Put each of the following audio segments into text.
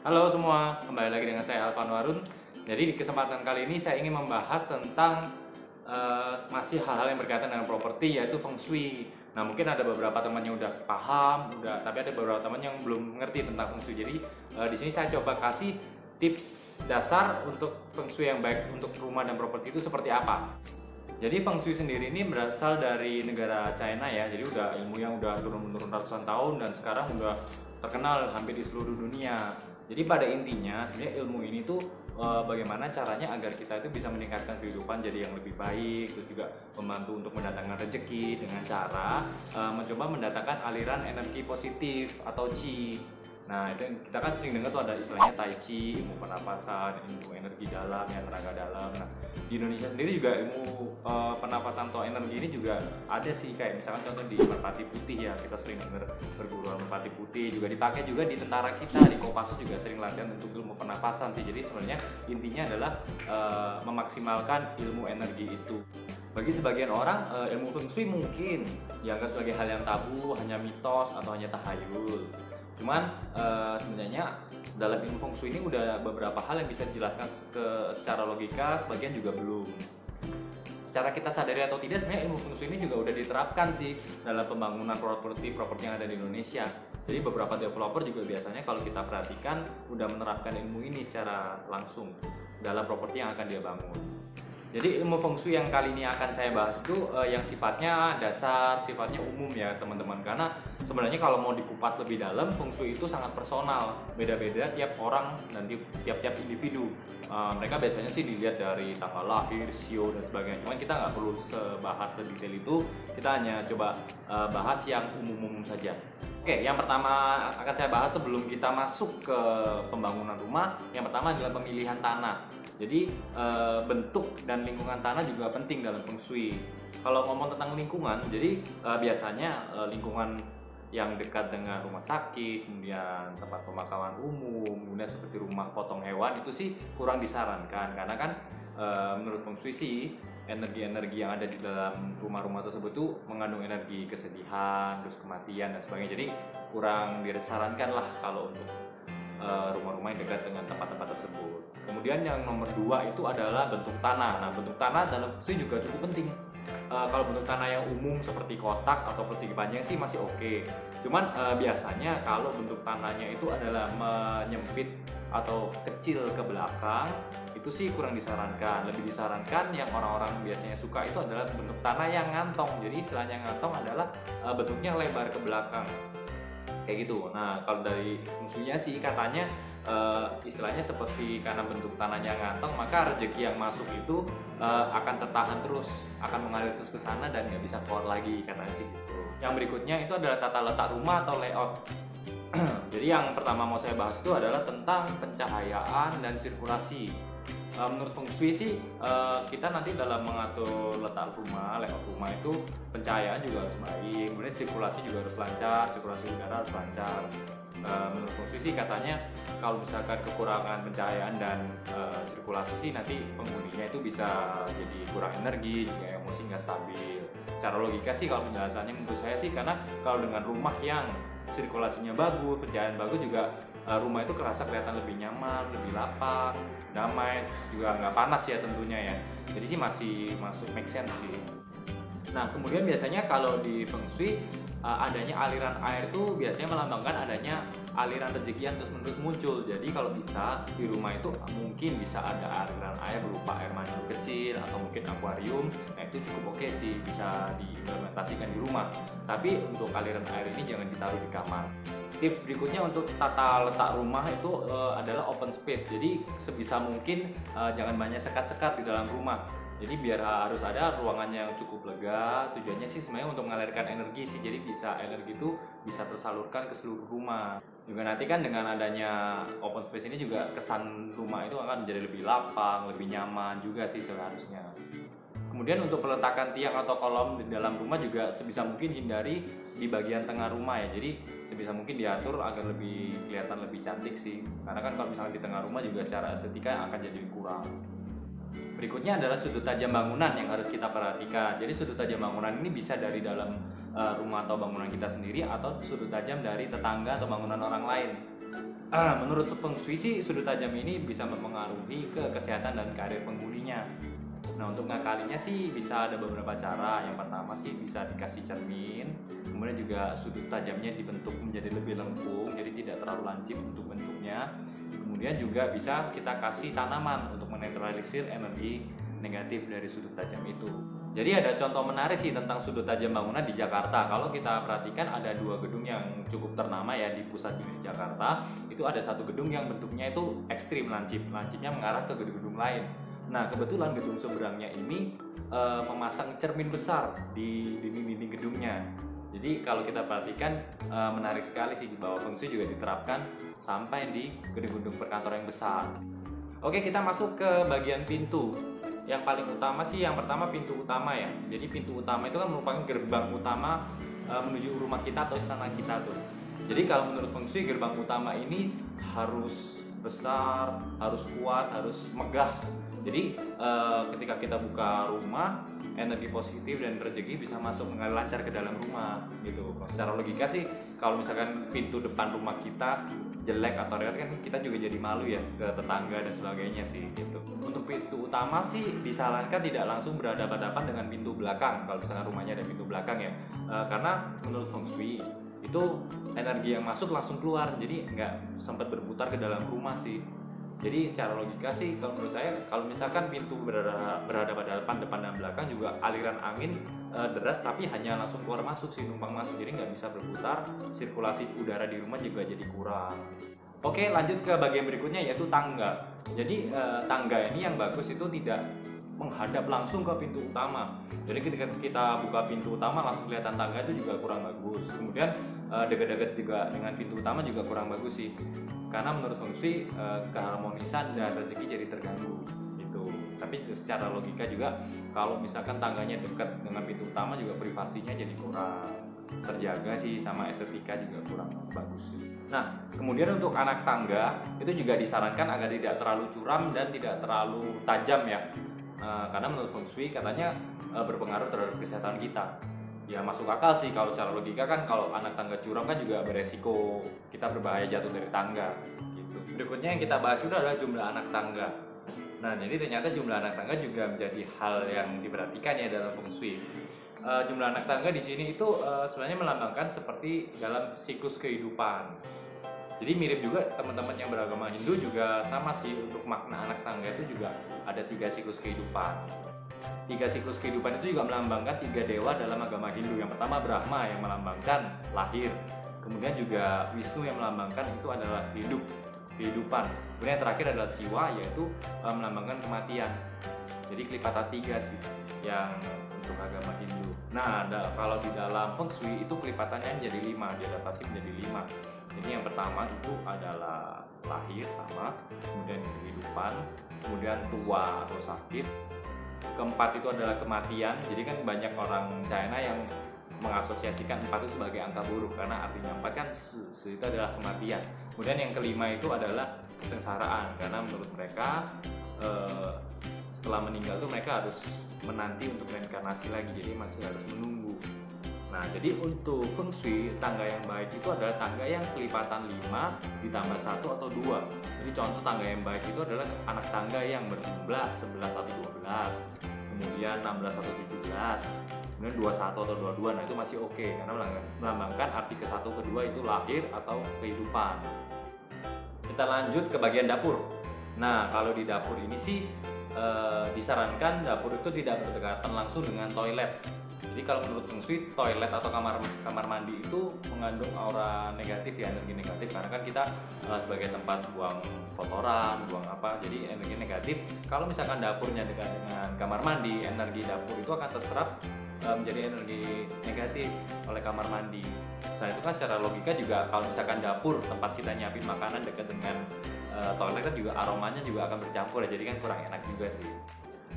Halo semua, kembali lagi dengan saya Alvan Warun. Jadi di kesempatan kali ini saya ingin membahas tentang masih hal-hal yang berkaitan dengan properti, yaitu feng shui. Nah, mungkin ada beberapa teman yang udah paham, tapi ada beberapa teman yang belum mengerti tentang feng shui. Jadi di sini saya coba kasih tips dasar untuk feng shui yang baik untuk rumah dan properti itu seperti apa. Jadi feng shui sendiri ini berasal dari negara China ya. Jadi udah ilmu yang udah turun-menurun ratusan tahun dan sekarang udah terkenal hampir di seluruh dunia. Jadi pada intinya sebenarnya ilmu ini tuh bagaimana caranya agar kita itu bisa meningkatkan kehidupan jadi yang lebih baik, terus juga membantu untuk mendatangkan rezeki dengan cara mencoba mendatangkan aliran energi positif atau qi. Nah, itu yang kita kan sering dengar tuh ada istilahnya tai chi, ilmu pernapasan, ilmu energi dalam, ya tenaga dalam. Nah, di Indonesia sendiri juga ilmu pernapasan atau energi ini juga ada sih, kayak misalkan contoh di merpati putih ya, kita sering dengar perguruan merpati putih juga dipakai juga di tentara kita, di Kopassus juga sering latihan untuk ilmu pernapasan sih. Jadi sebenarnya intinya adalah memaksimalkan ilmu energi itu. Bagi sebagian orang ilmu feng shui mungkin dianggap sebagai hal yang tabu, hanya mitos atau hanya tahayul. Cuman sebenarnya dalam ilmu feng shui ini udah beberapa hal yang bisa dijelaskan secara logika, sebagian juga belum. Secara kita sadari atau tidak, sebenarnya ilmu feng shui ini juga udah diterapkan sih dalam pembangunan properti yang ada di Indonesia. Jadi beberapa developer juga biasanya kalau kita perhatikan udah menerapkan ilmu ini secara langsung dalam properti yang akan dia bangun. Jadi ilmu feng shui yang kali ini akan saya bahas itu yang sifatnya dasar, sifatnya umum ya teman-teman. Karena sebenarnya kalau mau dikupas lebih dalam, feng shui itu sangat personal, beda-beda tiap orang dan tiap-tiap individu. Mereka biasanya sih dilihat dari tanggal lahir, sio dan sebagainya. Cuman kita nggak perlu sebahas sedetail itu, kita hanya coba bahas yang umum-umum saja. Oke, yang pertama akan saya bahas sebelum kita masuk ke pembangunan rumah, yang pertama adalah pemilihan tanah. Jadi bentuk dan lingkungan tanah juga penting dalam feng shui. Kalau ngomong tentang lingkungan, jadi biasanya lingkungan yang dekat dengan rumah sakit, kemudian tempat pemakaman umum, kemudian seperti rumah potong hewan itu sih kurang disarankan karena kan menurut feng shui sih energi-energi yang ada di dalam rumah-rumah tersebut tuh mengandung energi kesedihan, terus kematian dan sebagainya. Jadi kurang disarankan lah kalau untuk rumah-rumah yang dekat dengan tempat-tempat tersebut. Kemudian yang nomor 2 itu adalah bentuk tanah. Nah, bentuk tanah dalam feng shui juga cukup penting. Kalau bentuk tanah yang umum seperti kotak atau persegi panjang sih masih oke. Cuman biasanya kalau bentuk tanahnya itu adalah menyempit atau kecil ke belakang, itu sih kurang disarankan. Lebih disarankan yang orang-orang biasanya suka itu adalah bentuk tanah yang ngantong. Jadi istilahnya ngantong adalah bentuknya lebar ke belakang kayak gitu. Nah, kalau dari fungsinya sih katanya istilahnya seperti karena bentuk tanahnya ngantong, maka rezeki yang masuk itu akan tertahan terus, akan mengalir terus ke sana dan nggak bisa keluar lagi katanya sih gitu. Yang berikutnya itu adalah tata letak rumah atau layout. Jadi yang pertama mau saya bahas itu adalah tentang pencahayaan dan sirkulasi. Menurut feng shui sih kita nanti dalam mengatur letak rumah, layout rumah itu pencahayaan juga harus baik, kemudian sirkulasi juga harus lancar, sirkulasi udara harus lancar. Menurut feng shui sih katanya kalau misalkan kekurangan pencahayaan dan sirkulasi sih nanti penghuninya itu bisa jadi kurang energi, juga emosi nggak stabil. Secara logika sih kalau penjelasannya menurut saya sih, karena kalau dengan rumah yang sirkulasinya bagus, pencahayaan bagus juga rumah itu kerasa kelihatan lebih nyaman, lebih lapang, damai, terus juga nggak panas ya tentunya ya. Jadi sih masih masuk make sense sih. Nah, kemudian biasanya kalau di feng shui adanya aliran air itu biasanya melambangkan adanya aliran rezeki yang terus-menerus muncul. Jadi kalau bisa di rumah itu mungkin bisa ada aliran air berupa air mancur kecil atau mungkin akuarium. Nah, itu cukup oke sih, bisa diimplementasikan di rumah. Tapi untuk aliran air ini jangan ditaruh di kamar. Tips berikutnya untuk tata letak rumah itu adalah open space. Jadi sebisa mungkin jangan banyak sekat-sekat di dalam rumah. Jadi biar harus ada ruangan yang cukup lega. Tujuannya sih sebenarnya untuk mengalirkan energi sih. Jadi bisa energi itu bisa tersalurkan ke seluruh rumah. Juga nanti kan dengan adanya open space ini juga kesan rumah itu akan menjadi lebih lapang, lebih nyaman juga sih seharusnya. Kemudian untuk peletakan tiang atau kolom di dalam rumah juga sebisa mungkin hindari di bagian tengah rumah ya. Jadi sebisa mungkin diatur agar lebih kelihatan lebih cantik sih. Karena kan kalau misalnya di tengah rumah juga secara estetika akan jadi kurang. Berikutnya adalah sudut tajam bangunan yang harus kita perhatikan. Jadi sudut tajam bangunan ini bisa dari dalam rumah atau bangunan kita sendiri, atau sudut tajam dari tetangga atau bangunan orang lain. Menurut Feng Shui sih, sudut tajam ini bisa mempengaruhi ke kesehatan dan karir penghuninya. Nah, untuk ngakalinya sih bisa ada beberapa cara. Yang pertama sih bisa dikasih cermin, kemudian juga sudut tajamnya dibentuk menjadi lebih lengkung, jadi tidak terlalu lancip untuk bentuknya. Kemudian juga bisa kita kasih tanaman untuk menetralisir energi negatif dari sudut tajam itu. Jadi ada contoh menarik sih tentang sudut tajam bangunan di Jakarta. Kalau kita perhatikan ada 2 gedung yang cukup ternama ya di pusat bisnis Jakarta. Itu ada satu gedung yang bentuknya itu ekstrim lancipnya mengarah ke gedung-gedung lain. Nah, kebetulan gedung seberangnya ini memasang cermin besar di dinding-dinding gedungnya. Jadi kalau kita perhatikan menarik sekali sih bahwa Feng Shui juga diterapkan sampai di gedung-gedung perkantoran yang besar. Oke, kita masuk ke bagian pintu. Yang paling utama sih yang pertama pintu utama ya. Jadi pintu utama itu kan merupakan gerbang utama menuju rumah kita atau istana kita tuh. Jadi kalau menurut Feng Shui gerbang utama ini harus besar, harus kuat, harus megah. Jadi ketika kita buka rumah, energi positif dan rezeki bisa masuk mengalir lancar ke dalam rumah gitu. Secara logika sih kalau misalkan pintu depan rumah kita jelek atau reot kan kita juga jadi malu ya ke tetangga dan sebagainya sih gitu. Untuk pintu utama sih disarankan tidak langsung berhadapan-hadapan dengan pintu belakang kalau misalkan rumahnya ada pintu belakang ya, karena menurut Feng Shui itu energi yang masuk langsung keluar, jadi nggak sempat berputar ke dalam rumah sih. Jadi secara logika sih kalau menurut saya kalau misalkan pintu berhadapan depan dan belakang juga aliran angin deras tapi hanya langsung keluar masuk sih, numpang masuk, jadi nggak bisa berputar, sirkulasi udara di rumah juga jadi kurang. Oke, lanjut ke bagian berikutnya yaitu tangga. Jadi tangga ini yang bagus itu tidak menghadap langsung ke pintu utama. Jadi ketika kita buka pintu utama langsung kelihatan tangga itu juga kurang bagus. Kemudian dekat-dekat juga dengan pintu utama juga kurang bagus sih. Karena menurut Feng Shui keharmonisan dan rezeki jadi terganggu gitu. Tapi secara logika juga kalau misalkan tangganya dekat dengan pintu utama juga privasinya jadi kurang terjaga sih, sama estetika juga kurang bagus sih. Nah, kemudian untuk anak tangga itu juga disarankan agar tidak terlalu curam dan tidak terlalu tajam ya. Karena menurut Feng Shui katanya berpengaruh terhadap kesehatan kita. Ya masuk akal sih kalau secara logika kan, kalau anak tangga curam kan juga beresiko kita berbahaya jatuh dari tangga gitu. Berikutnya yang kita bahas itu adalah jumlah anak tangga. Nah, jadi ternyata jumlah anak tangga juga menjadi hal yang diperhatikan ya dalam Feng Shui. Jumlah anak tangga di sini itu sebenarnya melambangkan seperti dalam siklus kehidupan. Jadi mirip juga teman-teman yang beragama Hindu juga sama sih, untuk makna anak tangga itu juga ada 3 siklus kehidupan. 3 siklus kehidupan itu juga melambangkan 3 dewa dalam agama Hindu. Yang pertama Brahma yang melambangkan lahir, kemudian juga Wisnu yang melambangkan itu adalah kehidupan. Kemudian yang terakhir adalah Siwa yaitu melambangkan kematian. Jadi kelipatan 3 sih yang untuk agama Hindu. Nah, kalau di dalam Feng Shui itu kelipatannya menjadi 5, diadaptasi menjadi 5. Jadi yang pertama itu adalah lahir sama, kemudian kehidupan, kemudian tua atau sakit. Keempat itu adalah kematian. Jadi kan banyak orang China yang mengasosiasikan 4 itu sebagai angka buruk karena artinya 4 kan itu adalah kematian. Kemudian yang kelima itu adalah kesengsaraan, karena menurut mereka setelah meninggal itu mereka harus menanti untuk reinkarnasi lagi, jadi masih harus menunggu. Nah, jadi untuk Feng Shui tangga yang baik itu adalah tangga yang kelipatan 5 ditambah 1 atau 2. Jadi contoh tangga yang baik itu adalah anak tangga yang berjumlah 11 atau 12, kemudian 16 atau 17, kemudian 21 atau 22. Nah, itu masih oke karena melambangkan arti ke-1 ke-2 itu lahir atau kehidupan. Kita lanjut ke bagian dapur. Nah, kalau di dapur ini sih disarankan dapur itu tidak berdekatan langsung dengan toilet. Jadi kalau menurut Feng Shui, toilet atau kamar mandi itu mengandung aura negatif ya, energi negatif, karena kan kita sebagai tempat buang kotoran, buang apa, jadi energi negatif. Kalau misalkan dapurnya dekat dengan kamar mandi, energi dapur itu akan terserap menjadi energi negatif oleh kamar mandi. Nah, itu kan secara logika juga kalau misalkan dapur tempat kita nyiapin makanan dekat dengan toilet kan juga aromanya juga akan bercampur ya, jadi kan kurang enak juga sih.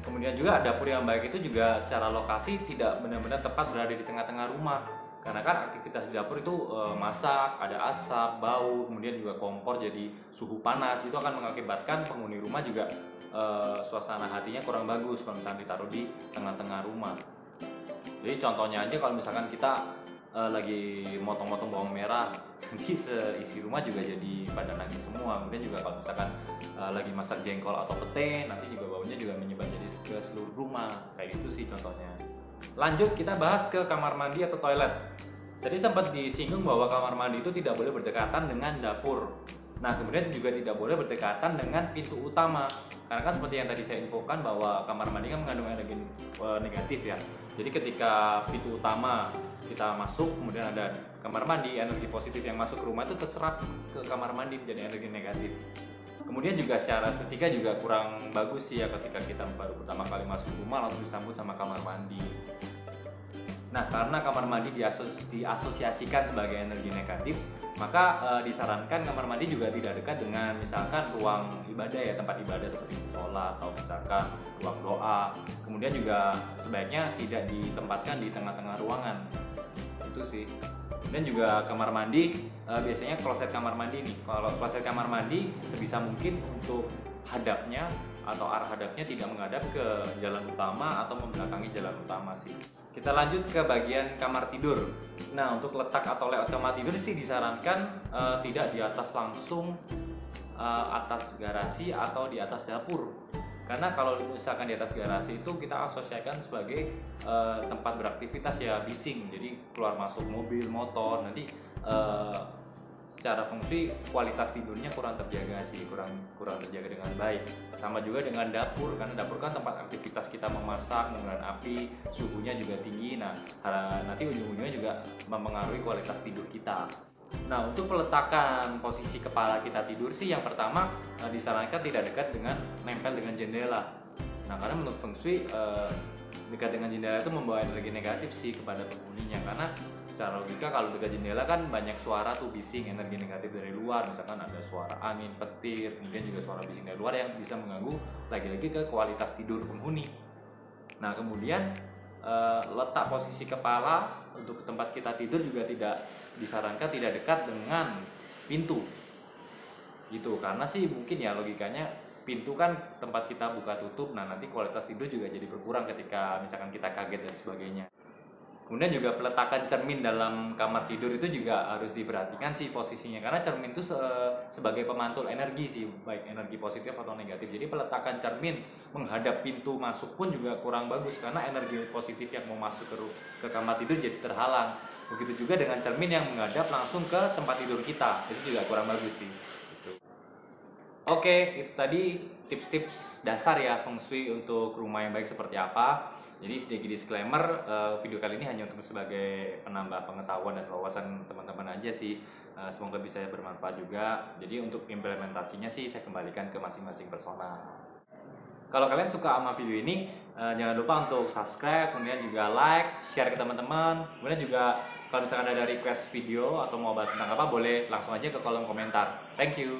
Kemudian juga dapur yang baik itu juga secara lokasi tidak benar-benar tepat berada di tengah-tengah rumah, karena kan aktivitas di dapur itu masak, ada asap, bau, kemudian juga kompor jadi suhu panas, itu akan mengakibatkan penghuni rumah juga suasana hatinya kurang bagus kalau misalnya ditaruh di tengah-tengah rumah. Jadi contohnya aja kalau misalkan kita lagi motong-motong bawang merah, nanti seisi rumah juga jadi pada nangis semua. Kemudian juga kalau misalkan lagi masak jengkol atau pete, nanti juga baunya juga menyebar jadi ke seluruh rumah. Kayak gitu sih contohnya. Lanjut kita bahas ke kamar mandi atau toilet. Tadi sempat disinggung bahwa kamar mandi itu tidak boleh berdekatan dengan dapur. Nah, kemudian juga tidak boleh berdekatan dengan pintu utama. Karena kan seperti yang tadi saya infokan bahwa kamar mandi kan mengandung energi negatif ya. Jadi ketika pintu utama kita masuk, kemudian ada kamar mandi, energi positif yang masuk ke rumah itu terserap ke kamar mandi menjadi energi negatif. Kemudian juga secara estetika juga kurang bagus sih ya ketika kita baru pertama kali masuk rumah langsung disambut sama kamar mandi. Nah, karena kamar mandi diasosiasikan sebagai energi negatif, maka disarankan kamar mandi juga tidak dekat dengan misalkan ruang ibadah ya, tempat ibadah seperti musola atau misalkan ruang doa. Kemudian juga sebaiknya tidak ditempatkan di tengah-tengah ruangan. Itu sih. Dan juga kamar mandi, biasanya kloset kamar mandi nih. Kalau kloset kamar mandi sebisa mungkin untuk hadapnya atau arah hadapnya tidak menghadap ke jalan utama atau membelakangi jalan utama sih. Kita lanjut ke bagian kamar tidur. Nah, untuk letak atau layout kamar tidur sih disarankan tidak di atas langsung atas garasi atau di atas dapur. Karena kalau misalkan di atas garasi itu kita asosiasikan sebagai tempat beraktivitas ya, bising. Jadi keluar masuk mobil, motor, nanti secara fungsi kualitas tidurnya kurang terjaga sih, kurang terjaga dengan baik. Sama juga dengan dapur, karena dapur kan tempat aktivitas kita memasak, menggunakan api, suhunya juga tinggi. Nah, nanti ujung-ujungnya juga mempengaruhi kualitas tidur kita. Nah, untuk peletakan posisi kepala kita tidur sih yang pertama disarankan tidak dekat dengan nempel dengan jendela. Nah, karena menurut feng shui dekat dengan jendela itu membawa energi negatif sih kepada penghuninya, karena secara logika kalau dekat jendela kan banyak suara tuh bising, energi negatif dari luar, misalkan ada suara angin, petir, kemudian juga suara bising dari luar yang bisa mengganggu lagi-lagi ke kualitas tidur penghuni. Nah, kemudian letak posisi kepala untuk tempat kita tidur juga tidak disarankan tidak dekat dengan pintu gitu, karena sih mungkin ya logikanya pintu kan tempat kita buka tutup, nah nanti kualitas tidur juga jadi berkurang ketika misalkan kita kaget dan sebagainya. Kemudian juga peletakan cermin dalam kamar tidur itu juga harus diperhatikan sih posisinya, karena cermin itu sebagai pemantul energi sih, baik energi positif atau negatif. Jadi peletakan cermin menghadap pintu masuk pun juga kurang bagus, karena energi positif yang mau masuk ke kamar tidur jadi terhalang. Begitu juga dengan cermin yang menghadap langsung ke tempat tidur kita, itu juga kurang bagus sih. Gitu. Oke, itu tadi tips-tips dasar ya feng shui untuk rumah yang baik seperti apa. Jadi sedikit disclaimer, video kali ini hanya untuk sebagai penambah pengetahuan dan wawasan teman-teman aja sih. Semoga bisa bermanfaat juga. Jadi untuk implementasinya sih saya kembalikan ke masing-masing personal. Kalau kalian suka sama video ini, jangan lupa untuk subscribe, kemudian juga like, share ke teman-teman. Kemudian juga kalau misalkan ada request video atau mau bahas tentang apa, boleh langsung aja ke kolom komentar. Thank you.